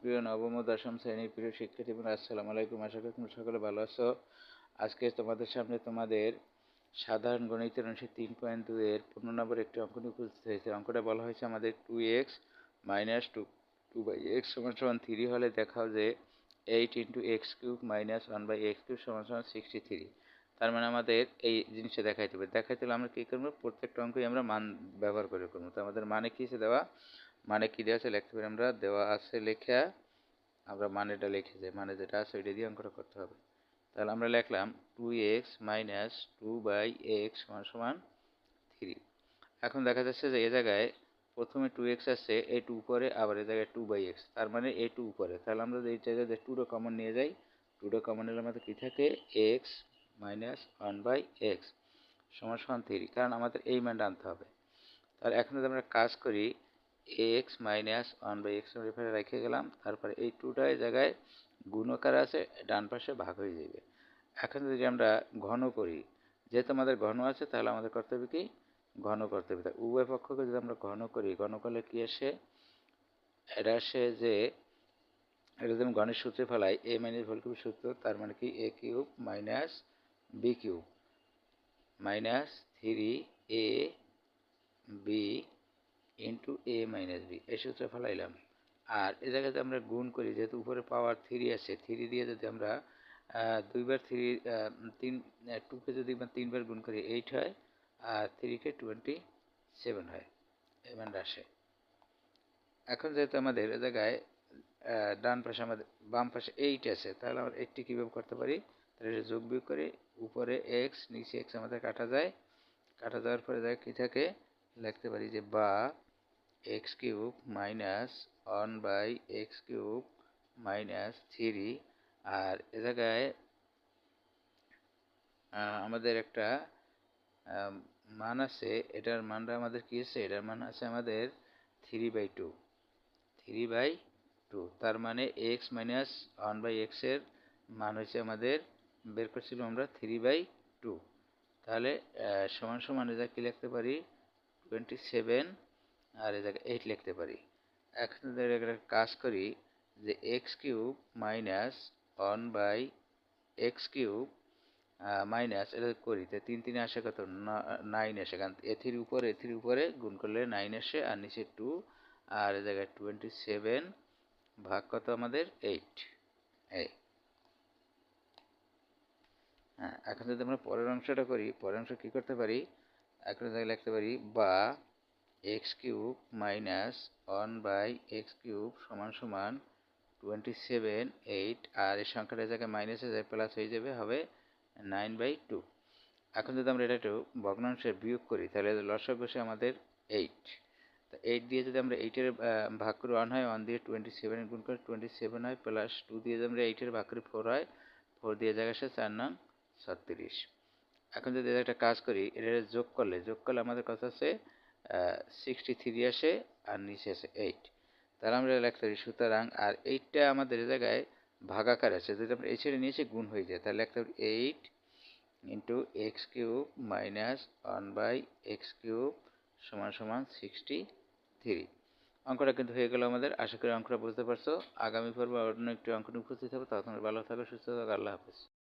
সুপ্রিয় নবম ও দশম শ্রেণীর প্রিয় শিক্ষার্থীবৃন্দ, আসসালামু আলাইকুম। আশা করি তোমরা সকলে ভালো আছো। আজকে তোমাদের সামনে তোমাদের সাধারণ গণিতের অংশে 3.2 এর 15 নম্বর একটি অঙ্ক নিয়ে উপস্থিত হয়েছে। অঙ্কটা বলা হয়েছে আমাদের 2x - 2/x = 3 হলে দেখাও যে 8 × x³ - 1/x³ = 63। তার মানে আমাদের এই জিনিসটা দেখাইতে হবে। আমরা কী করবো, প্রত্যেকটা অঙ্কই আমরা মান ব্যবহার করে করবো। তো আমাদের মানে কী আছে দেওয়া, মানে কি দেওয়া আছে লিখতে পারি আমরা, দেওয়া আছে লেখা আমরা মানেটা লিখে যাই, মানে যেটা আছে ওইটা দিয়ে অঙ্কটা করতে হবে। তাহলে আমরা লিখলাম 2x - 2/x = 3। এখন দেখা যাচ্ছে যে এই জায়গায় প্রথমে 2x আছে, এই 2 উপরে, আবার এই জায়গায় 2/x, তার মানে এই 2 উপরে। তাহলে আমরা এই জায়গায় 2টা কমন নিয়ে যাই, 2টা কমন নিলে আমাদের কী থাকে, x - 1/x = 3, কারণ আমাদের এই মানটা আনতে হবে। তাহলে এখন যদি আমরা কাজ করি, x - 1/x এখানে রেখে গেলাম, তারপরে এই 2টা জায়গায় গুণ আকারে আছে, ডান পাশে ভাগ হয়ে যাবে। এখন যদি আমরা ঘন করি, যেহেতু আমাদের ঘন আছে তাহলে আমাদের করতে হবে কি, ঘন করতে হবে। উভয় পক্ষকে যদি আমরা ঘন করি, ঘন করলে কি আসে, এটা আসে যে এটা যদি আমি ঘনের সূত্রে ফেলাই, a - হোল কিউব সূত্র, তার মানে কি a³ - b³ - 3ab a - b, এই সূত্রে ফেলাইলাম। আর এ জায়গাতে আমরা গুণ করি, যেহেতু উপরে পাওয়ার 3 আছে, 3 দিয়ে যদি আমরা 2বার 2কে যদি 3বার গুণ করি 8 হয়, আর 3কে 27 হয়, এই মানটা আসে। এখন যেহেতু আমাদের এ জায়গায় ডান পাশে আমাদের বাম পাশে 8 আছে, তাহলে আমরা 8টি কীভাবে করতে পারি, তাহলে এটা যোগ বিয়োগ করে উপরে x নিচে x আমাদের কাটা যায়, কাটা যাওয়ার পরে যায় কী থাকে, লিখতে পারি যে বা x³ - 1/x³ - 3। আর এ জায়গায় আমাদের একটা মান আছে, এটার মানটা আমাদের কী আছে, এটার মান আছে আমাদের 3/2, 3/2। তার মানে x - 1/x এর মান হচ্ছে আমাদের, বের করছিলাম আমরা 3/2। তাহলে সমান সমান এ জায়গায় কী লিখতে পারি, 27, আর এ জায়গায় 8 লিখতে পারি। এখন যদি একটা কাজ করি যে x³ - 1/x³ মাইনাস এটা করি, তাই 3 3 আসে কত, 9 আসে, কারণ এথির উপরে গুণ করলে 9 আসে, আর নিচে 2, আর এ জায়গায় 27 ভাগ কত আমাদের 8। এই হ্যাঁ, এখন যদি আমরা পরের অংশটা করি, পরের অংশ কী করতে পারি, এখন জায়গায় লিখতে পারি বা x³ - 1/x³ = 27 8, আর এই সংখ্যাটা জায়গায় মাইনাসে যায়, প্লাস হয়ে যাবে, হবে 9/2। এখন যদি আমরা এটা একটু ভগ্নাংশে বিয়োগ করি, তাহলে লসাগু বসে আমাদের 8। তো 8 দিয়ে যদি আমরা 8-এর ভাগ করি 1 হয়, 1 দিয়ে 27 গুণ করে 27 হয়, প্লাস 2 দিয়ে যদি আমরা 8-এর ভাগ করি 4 হয়, 4 দিয়ে জায়গায় আসে 4 নং 36। এখন যদি একটা কাজ করি, এটা যোগ করলে আমাদের কত আছে, 63 আসে, আর নিচে আছে 8। তাহলে আমরা লিখতে পারি সুতরাং, আর 8টা আমাদের এই জায়গায় ভাগাকার আছে, যদি আমরা এই ছেড়ে নিয়েছি গুণ হয়ে যায়, তাহলে লিখতে পারি 8 × x³ - 1/x³ = 63। অঙ্কটা কিন্তু হয়ে গেল আমাদের। আশা করি অঙ্কটা বুঝতে পারছো। আগামী পর্বে অন্য একটি অঙ্ক নিয়ে উপস্থিত হবে। তখন ভালো থাকো, সুস্থ থাকো, আল্লাহ হাফেজ।